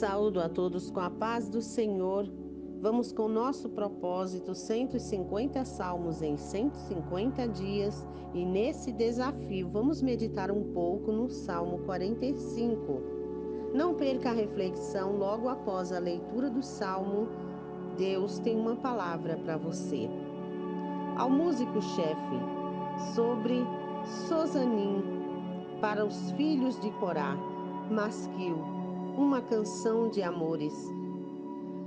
Saúdo a todos com a paz do Senhor. Vamos com o nosso propósito, 150 salmos em 150 dias, e nesse desafio vamos meditar um pouco no Salmo 45. Não perca a reflexão logo após a leitura do Salmo. Deus tem uma palavra para você. Ao músico-chefe, sobre Sozanim, para os filhos de Corá, Masquil, uma canção de amores.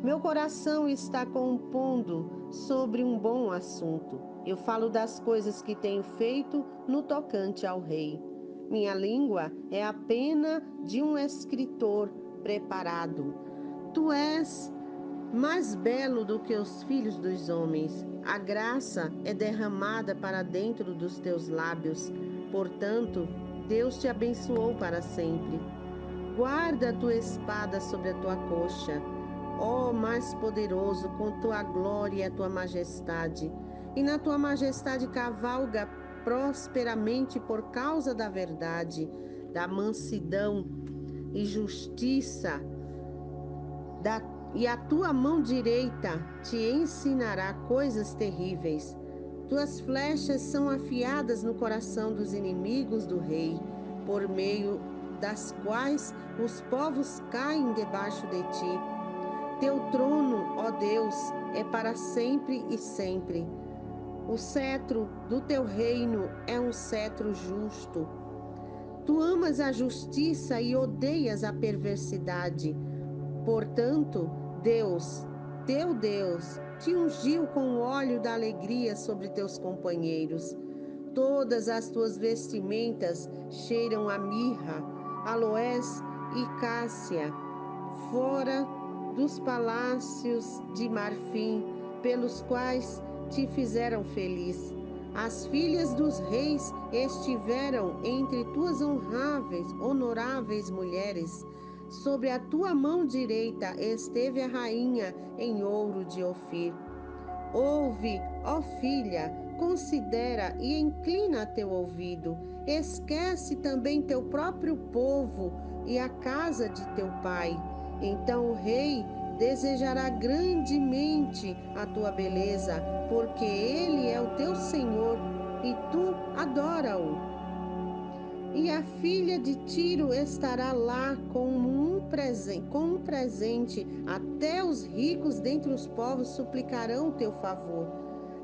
Meu coração está compondo sobre um bom assunto. Eu falo das coisas que tenho feito no tocante ao rei. Minha língua é a pena de um escritor preparado. Tu és mais belo do que os filhos dos homens. A graça é derramada para dentro dos teus lábios. Portanto, Deus te abençoou para sempre. Guarda a tua espada sobre a tua coxa, ó mais poderoso, com tua glória e a tua majestade. E na tua majestade cavalga prosperamente por causa da verdade, da mansidão e justiça. E a tua mão direita te ensinará coisas terríveis. Tuas flechas são afiadas no coração dos inimigos do rei, por meio das quais os povos caem debaixo de ti. Teu trono, ó Deus, é para sempre e sempre. O cetro do teu reino é um cetro justo. Tu amas a justiça e odeias a perversidade. Portanto, Deus, teu Deus, te ungiu com o óleo da alegria sobre teus companheiros. Todas as tuas vestimentas cheiram a mirra, aloés e cássia, fora dos palácios de marfim, pelos quais te fizeram feliz. As filhas dos reis estiveram entre tuas honoráveis mulheres. Sobre a tua mão direita esteve a rainha em ouro de Ofir. Ouve, ó filha, considera e inclina teu ouvido. Esquece também teu próprio povo e a casa de teu pai. Então o rei desejará grandemente a tua beleza, porque ele é o teu Senhor e tu adora-o. E a filha de Tiro estará lá com um presente. Até os ricos dentre os povos suplicarão teu favor.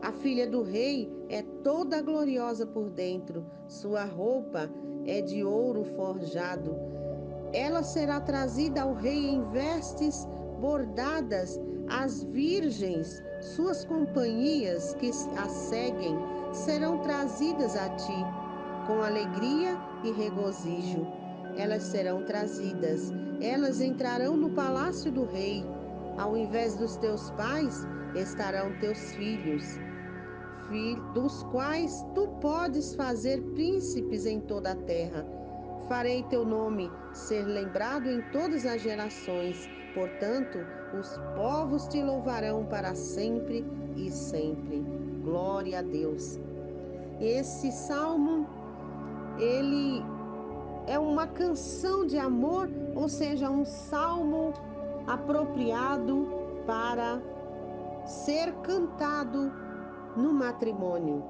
A filha do rei é toda gloriosa por dentro. Sua roupa é de ouro forjado. Ela será trazida ao rei em vestes bordadas. As virgens, suas companhias que a seguem, serão trazidas a ti. Com alegria e regozijo, elas serão trazidas. Elas entrarão no palácio do rei. Ao invés dos teus pais estarão teus filhos, dos quais tu podes fazer príncipes em toda a terra. Farei teu nome ser lembrado em todas as gerações. Portanto, os povos te louvarão para sempre e sempre. Glória a Deus. Esse salmo, ele é uma canção de amor, ou seja, um salmo apropriado para ser cantado no matrimônio.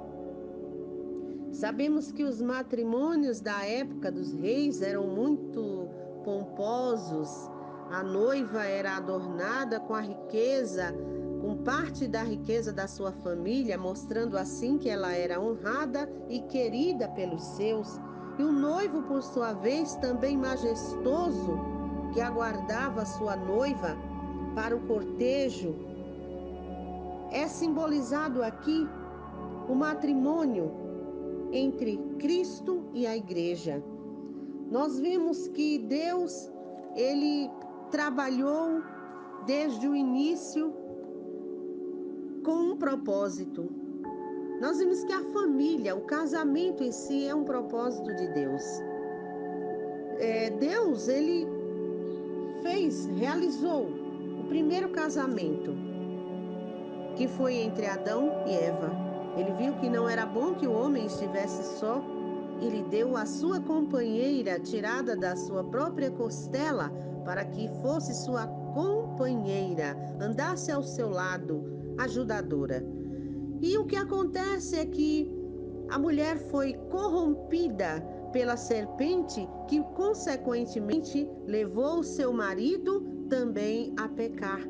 Sabemos que os matrimônios da época dos reis eram muito pomposos. A noiva era adornada com a riqueza, com parte da riqueza da sua família, mostrando assim que ela era honrada e querida pelos seus. E o noivo, por sua vez, também majestoso, que aguardava sua noiva para o cortejo. É simbolizado aqui o matrimônio entre Cristo e a igreja. Nós vemos que Deus, ele trabalhou desde o início com um propósito. Nós vemos que a família, o casamento em si é um propósito de Deus. Deus, ele realizou o primeiro casamento, que foi entre Adão e Eva. Ele viu que não era bom que o homem estivesse só e lhe deu a sua companheira tirada da sua própria costela para que fosse sua companheira, andasse ao seu lado, ajudadora. E o que acontece é que a mulher foi corrompida pela serpente, que consequentemente levou o seu marido também a pecar.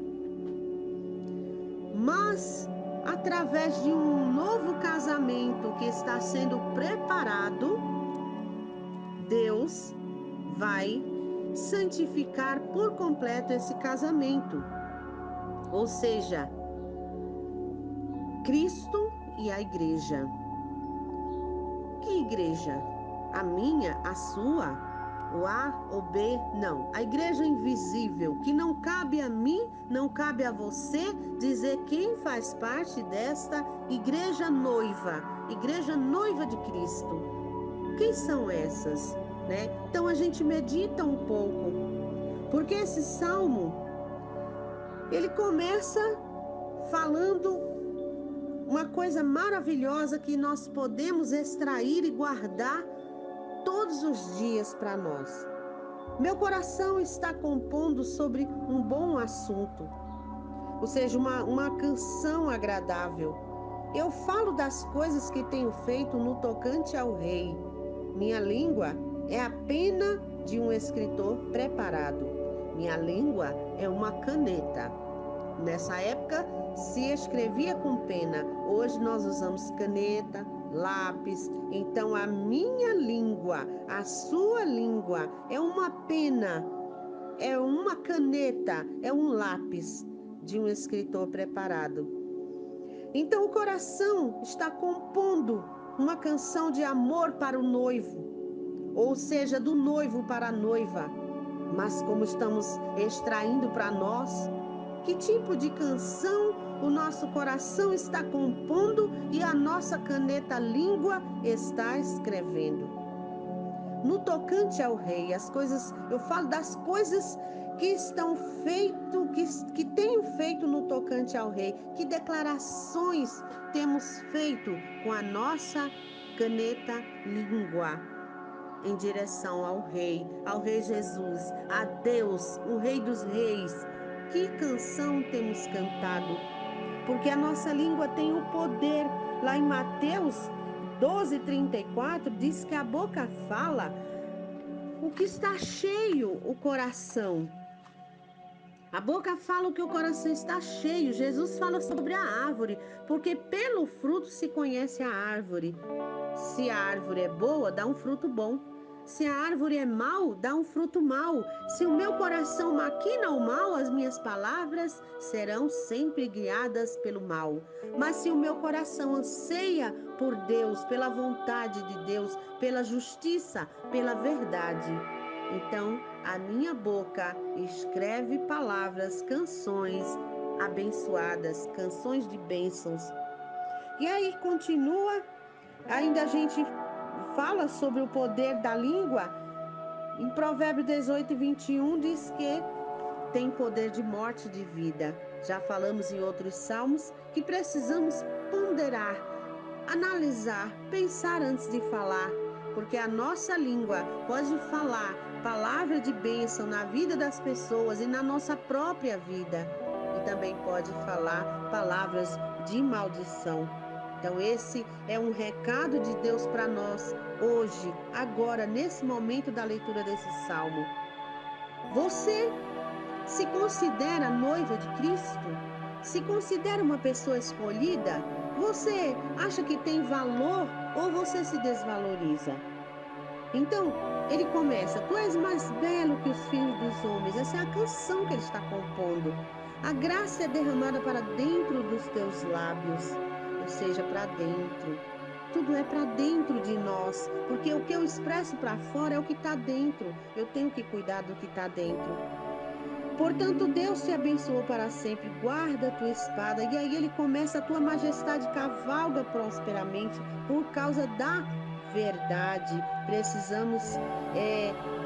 Mas, através de um novo casamento que está sendo preparado, Deus vai santificar por completo esse casamento. Ou seja, Cristo e a igreja. Que igreja? A minha, a sua? O A ou B? Não. A igreja invisível, que não cabe a mim, não cabe a você dizer quem faz parte desta igreja noiva de Cristo. Quem são essas? Né? Então a gente medita um pouco, porque esse salmo, ele começa falando uma coisa maravilhosa que nós podemos extrair e guardar todos os dias para nós. Meu coração está compondo sobre um bom assunto, ou seja, uma canção agradável. Eu falo das coisas que tenho feito no tocante ao Rei. Minha língua é a pena de um escritor preparado. Minha língua é uma caneta. Nessa época se escrevia com pena. Hoje nós usamos caneta, lápis. Então a minha língua, a sua língua é uma pena, é uma caneta, é um lápis de um escritor preparado. Então o coração está compondo uma canção de amor para o noivo, ou seja, do noivo para a noiva. Mas como estamos extraindo para nós, que tipo de canção o nosso coração está compondo e a nossa caneta língua está escrevendo? No tocante ao Rei, as coisas, eu falo das coisas que estão feito, que tenho feito no tocante ao Rei, que declarações temos feito com a nossa caneta língua em direção ao Rei Jesus, a Deus, o Rei dos Reis. Que canção temos cantado? Porque a nossa língua tem o poder. Lá em Mateus 12:34 diz que a boca fala o que está cheio o coração. A boca fala o que o coração está cheio. Jesus fala sobre a árvore, porque pelo fruto se conhece a árvore. Se a árvore é boa, dá um fruto bom. Se a árvore é mau, dá um fruto mau. Se o meu coração maquina o mal, as minhas palavras serão sempre guiadas pelo mal. Mas se o meu coração anseia por Deus, pela vontade de Deus, pela justiça, pela verdade, então a minha boca escreve palavras, canções abençoadas, canções de bênçãos. E aí continua, ainda a gente fala sobre o poder da língua. Em Provérbios 18:21 diz que tem poder de morte e de vida. Já falamos em outros salmos que precisamos ponderar, analisar, pensar antes de falar, porque a nossa língua pode falar palavra de bênção na vida das pessoas e na nossa própria vida, e também pode falar palavras de maldição. Então esse é um recado de Deus para nós hoje, agora, nesse momento da leitura desse salmo. Você se considera noiva de Cristo? Se considera uma pessoa escolhida? Você acha que tem valor ou você se desvaloriza? Então, ele começa: Tu és mais belo que os filhos dos homens. Essa é a canção que ele está compondo. A graça é derramada para dentro dos teus lábios, ou seja, para dentro. Tudo é para dentro de nós, porque o que eu expresso para fora é o que está dentro. Eu tenho que cuidar do que está dentro. Portanto, Deus te abençoou para sempre, guarda a tua espada. E aí ele começa: a tua majestade cavalga prosperamente por causa da verdade. Precisamos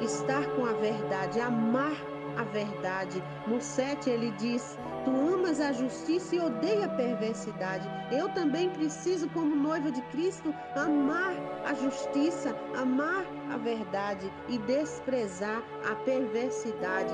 estar com a verdade, amar a verdade. No 7 ele diz: tu amas a justiça e odeia a perversidade. Eu também preciso, como noiva de Cristo, amar a justiça, amar a verdade e desprezar a perversidade,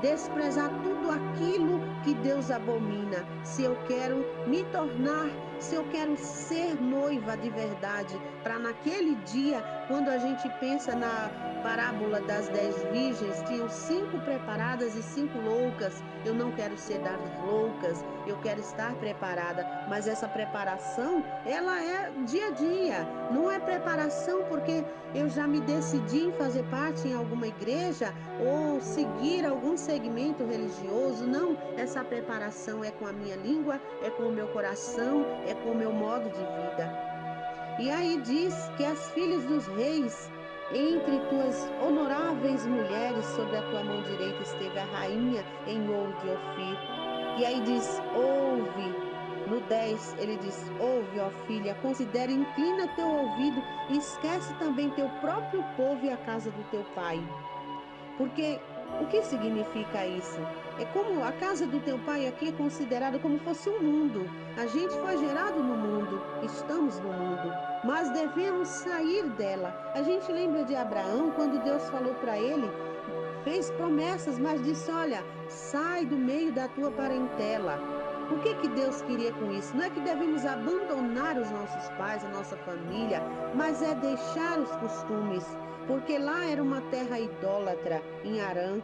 desprezar tudo aquilo que Deus abomina. Se eu quero me tornar, se eu quero ser noiva de verdade, para naquele dia, quando a gente pensa na parábola das 10 virgens, tinham 5 preparadas e 5 loucas. Eu não quero ser das loucas, eu quero estar preparada, mas essa preparação, ela é dia a dia, não é preparação porque eu já me decidi em fazer parte em alguma igreja ou seguir algum segmento religioso. Não, essa preparação é com a minha língua, é com o meu coração, é com o meu modo de vida. E aí diz que as filhas dos reis, entre tuas honoráveis mulheres, sobre a tua mão direita esteve a rainha em ouro de Ofir. E aí diz: ouve. No 10 ele diz: ouve, ó filha, considera, inclina teu ouvido e esquece também teu próprio povo e a casa do teu pai. Porque o que significa isso? É como a casa do teu pai aqui é considerada como fosse um mundo. A gente foi gerado no mundo, estamos no mundo, mas devemos sair dela. A gente lembra de Abraão quando Deus falou para ele, fez promessas, mas disse: olha, sai do meio da tua parentela. O que que Deus queria com isso? Não é que devemos abandonar os nossos pais, a nossa família, mas é deixar os costumes, porque lá era uma terra idólatra, em Harã.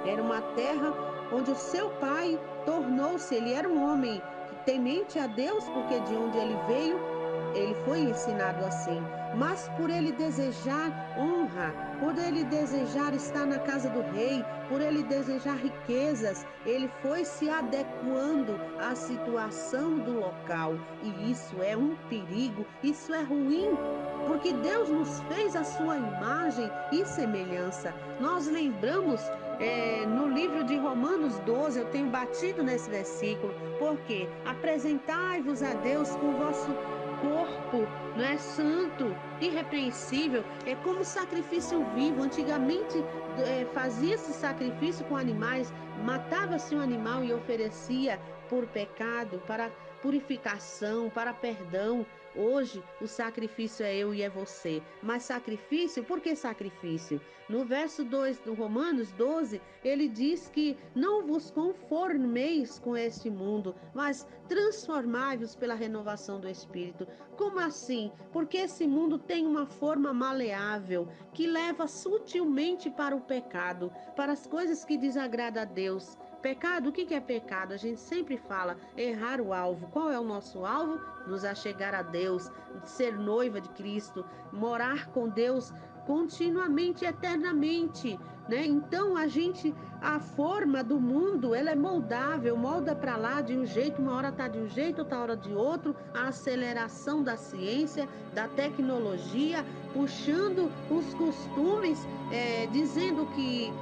Era uma terra onde o seu pai tornou-se, ele era um homem que temente a Deus, porque de onde ele veio, ele foi ensinado assim. Mas por ele desejar honra, por ele desejar estar na casa do rei, por ele desejar riquezas, ele foi se adequando à situação do local. E isso é um perigo, isso é ruim. Porque Deus nos fez a sua imagem e semelhança. Nós lembramos no livro de Romanos 12, eu tenho batido nesse versículo, porque apresentai-vos a Deus com o vosso corpo, não é, santo, irrepreensível, é como sacrifício vivo. Antigamente fazia-se sacrifício com animais, matava-se um animal e oferecia por pecado, para purificação, para perdão. Hoje o sacrifício é eu e é você. Mas sacrifício, por que sacrifício? No verso 2 do Romanos 12, ele diz que não vos conformeis com este mundo, mas transformai-vos pela renovação do espírito. Como assim? Porque esse mundo tem uma forma maleável que leva sutilmente para o pecado, para as coisas que desagradam a Deus. Pecado, o que é pecado? A gente sempre fala errar o alvo. Qual é o nosso alvo? Nos achegar a Deus, ser noiva de Cristo, morar com Deus continuamente, eternamente, né? Então a forma do mundo, ela é moldável, molda para lá de um jeito, uma hora tá de um jeito, outra hora de outro. A aceleração da ciência, da tecnologia, puxando os costumes, dizendo que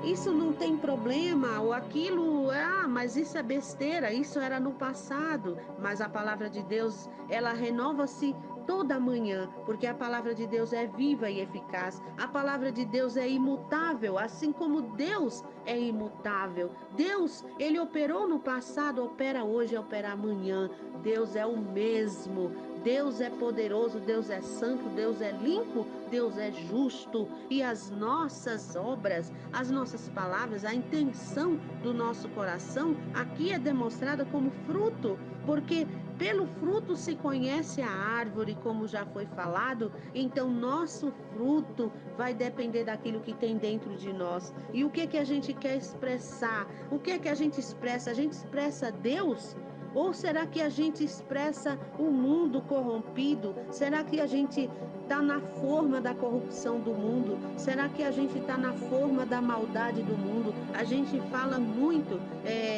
isso não tem problema, ou aquilo, mas isso é besteira, isso era no passado. Mas a palavra de Deus, ela renova-se toda manhã, porque a palavra de Deus é viva e eficaz. A palavra de Deus é imutável, assim como Deus é imutável. Deus, ele operou no passado, opera hoje, opera amanhã. Deus é o mesmo. Deus é poderoso, Deus é santo, Deus é limpo, Deus é justo. E as nossas obras, as nossas palavras, a intenção do nosso coração aqui é demonstrada como fruto, porque pelo fruto se conhece a árvore, como já foi falado. Então nosso fruto vai depender daquilo que tem dentro de nós. E o que que a gente quer expressar? O que que a gente expressa? A gente expressa Deus? Ou será que a gente expressa o mundo corrompido? Será que a gente está na forma da corrupção do mundo? Será que a gente está na forma da maldade do mundo? A gente fala muito,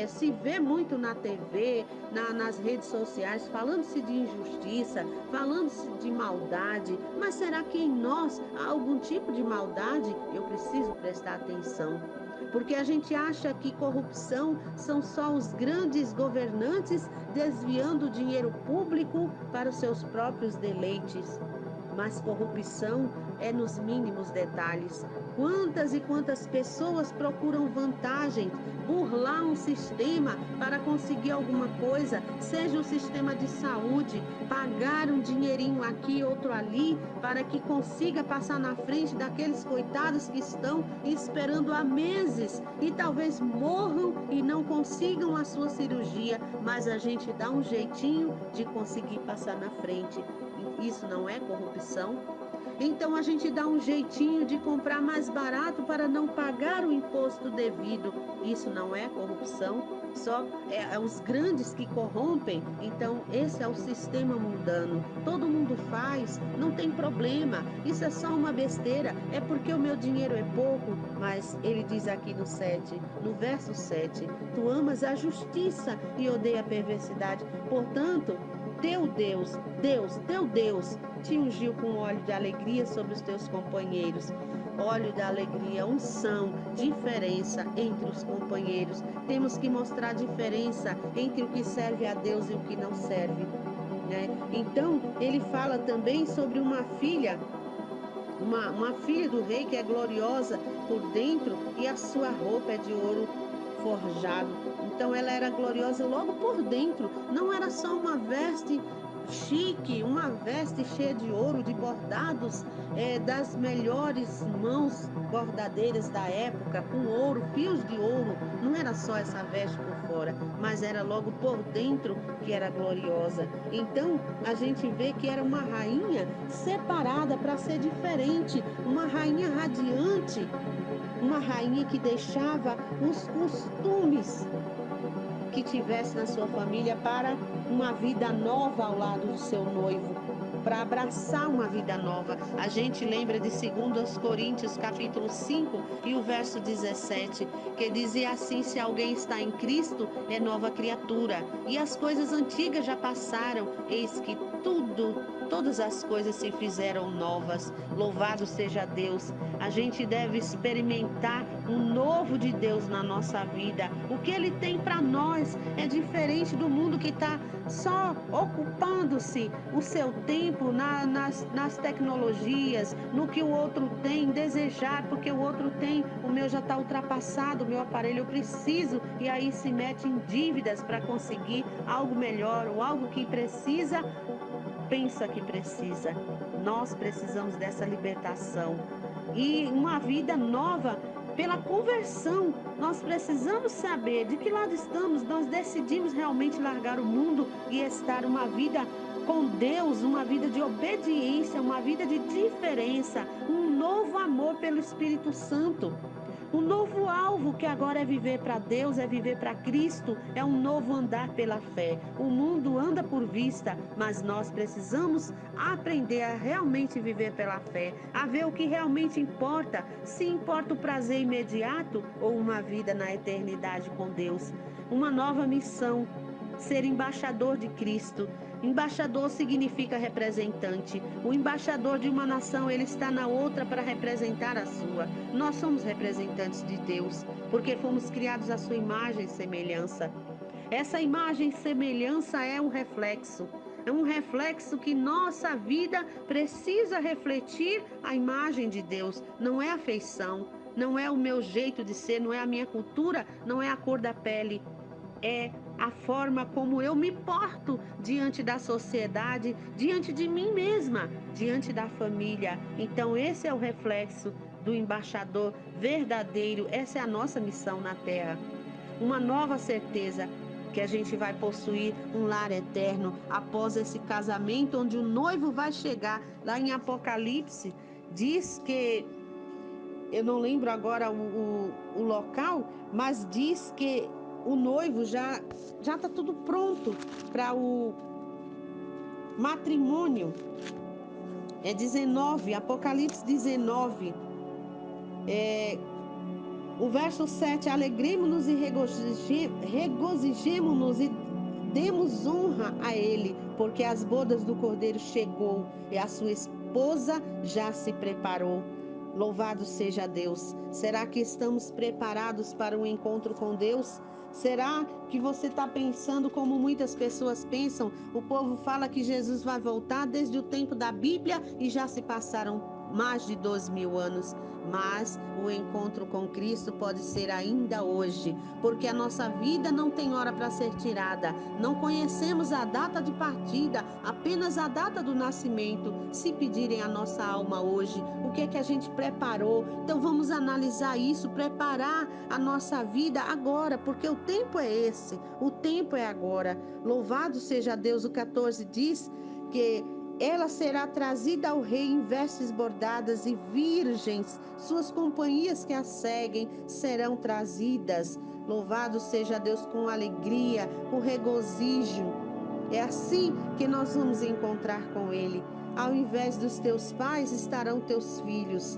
se vê muito na TV, nas redes sociais, falando-se de injustiça, falando-se de maldade, mas será que em nós há algum tipo de maldade? Eu preciso prestar atenção. Porque a gente acha que corrupção são só os grandes governantes desviando o dinheiro público para os seus próprios deleites. Mas corrupção é nos mínimos detalhes. Quantas e quantas pessoas procuram vantagem, burlar um sistema para conseguir alguma coisa, seja o sistema de saúde, pagar um dinheirinho aqui, outro ali, para que consiga passar na frente daqueles coitados que estão esperando há meses e talvez morram e não consigam a sua cirurgia, mas a gente dá um jeitinho de conseguir passar na frente. Isso não é corrupção? Então a gente dá um jeitinho de comprar mais barato para não pagar o imposto devido. Isso não é corrupção? Só os grandes que corrompem. Então esse é o sistema mundano. Todo mundo faz, não tem problema. Isso é só uma besteira. É porque o meu dinheiro é pouco. Mas ele diz aqui no verso 7, tu amas a justiça e odeia a perversidade. Portanto, teu teu Deus, te ungiu com óleo de alegria sobre os teus companheiros. Óleo da alegria, unção, diferença entre os companheiros. Temos que mostrar a diferença entre o que serve a Deus e o que não serve, né? Então, ele fala também sobre uma filha do rei que é gloriosa por dentro e a sua roupa é de ouro forjado. Então ela era gloriosa logo por dentro, não era só uma veste chique, uma veste cheia de ouro, de bordados das melhores mãos bordadeiras da época, com ouro, fios de ouro. Não era só essa veste por fora, mas era logo por dentro que era gloriosa. Então a gente vê que era uma rainha separada para ser diferente, uma rainha radiante, uma rainha que deixava os costumes que tivesse na sua família para uma vida nova ao lado do seu noivo, para abraçar uma vida nova. A gente lembra de 2 Coríntios capítulo 5 e o verso 17, que dizia assim: se alguém está em Cristo, é nova criatura, e as coisas antigas já passaram, eis que todas as coisas se fizeram novas. Louvado seja Deus. A gente deve experimentar um novo de Deus na nossa vida. O que Ele tem para nós é diferente do mundo que está só ocupando-se o seu tempo nas tecnologias, no que o outro tem, desejar, porque o outro tem, o meu já está ultrapassado, o meu aparelho eu preciso, e aí se mete em dívidas para conseguir algo melhor ou algo que precisa. Pensa que precisa. Nós precisamos dessa libertação e uma vida nova pela conversão. Nós precisamos saber de que lado estamos. Nós decidimos realmente largar o mundo e estar uma vida com Deus, uma vida de obediência, uma vida de diferença, um novo amor pelo Espírito Santo. Um novo alvo que agora é viver para Deus, é viver para Cristo, é um novo andar pela fé. O mundo anda por vista, mas nós precisamos aprender a realmente viver pela fé, a ver o que realmente importa, se importa o prazer imediato ou uma vida na eternidade com Deus. Uma nova missão, ser embaixador de Cristo. Embaixador significa representante. O embaixador de uma nação, ele está na outra para representar a sua. Nós somos representantes de Deus, porque fomos criados à sua imagem e semelhança. Essa imagem e semelhança é um reflexo. É um reflexo que nossa vida precisa refletir a imagem de Deus. Não é a feição, não é o meu jeito de ser, não é a minha cultura, não é a cor da pele. É a forma como eu me porto diante da sociedade, diante de mim mesma, diante da família. Então esse é o reflexo do embaixador verdadeiro. Essa é a nossa missão na terra. Uma nova certeza que a gente vai possuir um lar eterno após esse casamento, onde o noivo vai chegar. Lá em Apocalipse diz que, eu não lembro agora o local, mas diz que o noivo já está tudo pronto para o matrimônio. É 19, Apocalipse 19. O verso 7, alegremos-nos e regozijemo-nos e demos honra a ele, porque as bodas do Cordeiro chegou e a sua esposa já se preparou. Louvado seja Deus. Será que estamos preparados para um encontro com Deus? Será que você está pensando como muitas pessoas pensam? O povo fala que Jesus vai voltar desde o tempo da Bíblia e já se passaram mais de 2.000 anos, mas o encontro com Cristo pode ser ainda hoje, porque a nossa vida não tem hora para ser tirada. Não conhecemos a data de partida, apenas a data do nascimento. Se pedirem a nossa alma hoje, o que é que a gente preparou? Então vamos analisar isso, preparar a nossa vida agora, porque o tempo é esse, o tempo é agora. Louvado seja Deus. O 14 diz que ela será trazida ao rei em vestes bordadas e virgens, suas companhias que a seguem serão trazidas. Louvado seja Deus, com alegria, com regozijo. É assim que nós vamos encontrar com Ele. Ao invés dos teus pais estarão teus filhos,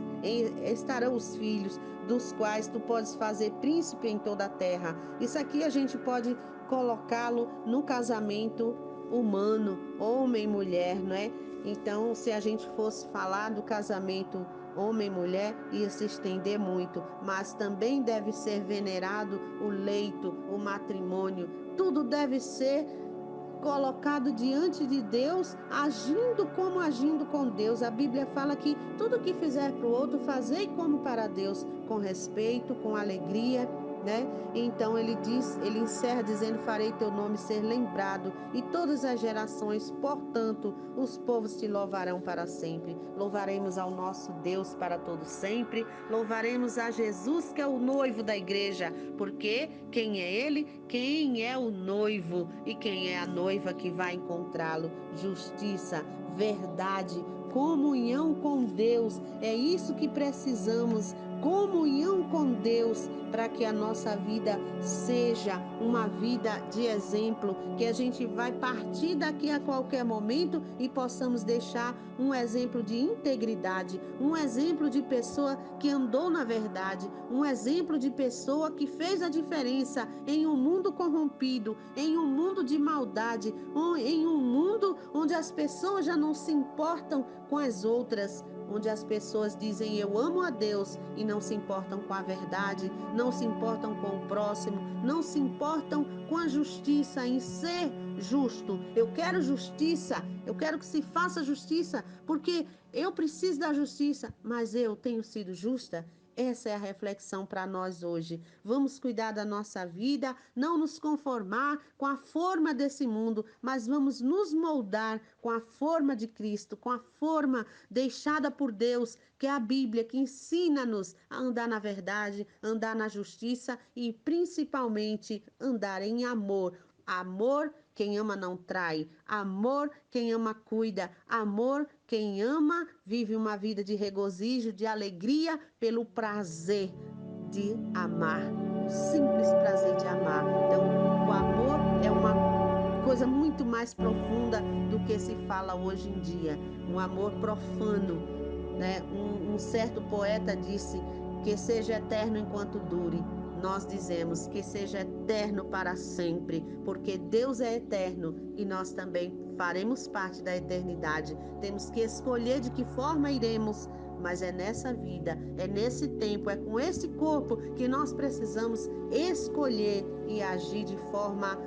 estarão os filhos dos quais tu podes fazer príncipe em toda a terra. Isso aqui a gente pode colocá-lo no casamento humano, homem e mulher, não é? Então, se a gente fosse falar do casamento homem e mulher, ia se estender muito, mas também deve ser venerado o leito, o matrimônio, tudo deve ser colocado diante de Deus, agindo como agindo com Deus. A Bíblia fala que tudo que fizer para o outro, fazei como para Deus, com respeito, com alegria, né? Então ele diz, ele encerra dizendo: farei teu nome ser lembrado e todas as gerações, portanto, os povos te louvarão para sempre. Louvaremos ao nosso Deus para todo sempre. Louvaremos a Jesus, que é o noivo da igreja, porque quem é ele? Quem é o noivo e quem é a noiva que vai encontrá-lo? Justiça, verdade, comunhão com Deus. É isso que precisamos. Comunhão com Deus, para que a nossa vida seja uma vida de exemplo, que a gente vai partir daqui a qualquer momento e possamos deixar um exemplo de integridade, um exemplo de pessoa que andou na verdade, um exemplo de pessoa que fez a diferença em um mundo corrompido, em um mundo de maldade, em um mundo onde as pessoas já não se importam com as outras, onde as pessoas dizem eu amo a Deus e não se importam com a verdade, não se importam com o próximo, não se importam com a justiça, em ser justo. Eu quero justiça, eu quero que se faça justiça, porque eu preciso da justiça, mas eu tenho sido justa. Essa é a reflexão para nós hoje. Vamos cuidar da nossa vida, não nos conformar com a forma desse mundo, mas vamos nos moldar com a forma de Cristo, com a forma deixada por Deus, que é a Bíblia, que ensina-nos a andar na verdade, andar na justiça e principalmente andar em amor. Amor, quem ama não trai. Amor, quem ama cuida. Amor, quem ama vive uma vida de regozijo, de alegria pelo prazer de amar. O simples prazer de amar. Então, o amor é uma coisa muito mais profunda do que se fala hoje em dia. Um amor profano, né? Um certo poeta disse que seja eterno enquanto dure. Nós dizemos que seja eterno para sempre, porque Deus é eterno e nós também faremos parte da eternidade. Temos que escolher de que forma iremos, mas é nessa vida, é nesse tempo, é com esse corpo que nós precisamos escolher e agir de forma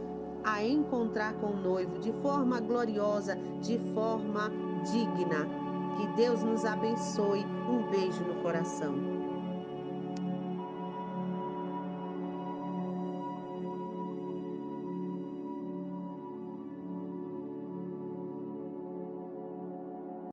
a encontrar com o noivo, de forma gloriosa, de forma digna. Que Deus nos abençoe. Um beijo no coração.